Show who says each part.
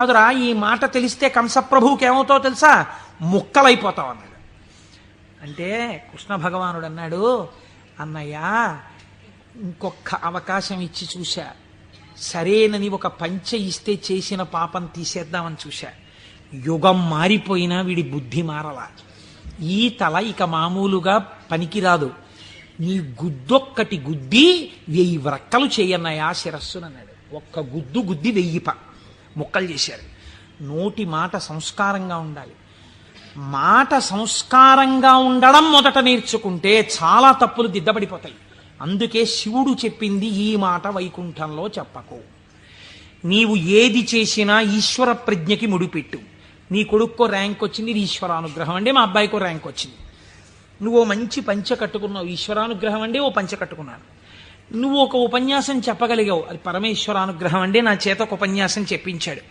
Speaker 1: కాదురా, ఈ మాట తెలిస్తే కంసప్రభువుకి ఏమవుతో తెలుసా, ముక్కలైపోతావు అన్నాడు. అంటే కృష్ణ భగవానుడు అన్నాడు, అన్నయ్య ఇంకొక అవకాశం ఇచ్చి చూశా, సరేనని ఒక పంచె ఇస్తే చేసిన పాపం తీసేద్దామని చూశా, యుగం మారిపోయినా వీడి బుద్ధి మారలా, ఈ తల ఇక మామూలుగా పనికిరాదు, నీ గుద్దొక్కటి గుద్ది 1000 వ్రక్కలు చేయన్నయ్యా శిరస్సునన్నాడు. ఒక్క గుద్దు గుద్ది 1000 ముక్కలు చేశారు. నోటి మాట సంస్కారంగా ఉండాలి. మాట సంస్కారంగా ఉండడం మొదట నేర్చుకుంటే చాలా తప్పులు దిద్దబడిపోతాయి. అందుకే శివుడు చెప్పింది ఈ మాట వైకుంఠంలో చెప్పకు. నీవు ఏది చేసినా ఈశ్వర ప్రజ్ఞకి ముడిపెట్టు. నీ కొడుక్కో ర్యాంక్ వచ్చింది, ఇది ఈశ్వరానుగ్రహం అండి, మా అబ్బాయికో ర్యాంక్ వచ్చింది. నువ్వు మంచి పంచె కట్టుకున్నావు, ఈశ్వరానుగ్రహం అండి, ఓ పంచె కట్టుకున్నాను. నువ్వు ఒక ఉపన్యాసం చెప్పగలిగావు, అది పరమేశ్వరానుగ్రహం అండి, నా చేత ఒక ఉపన్యాసం చెప్పించాడు.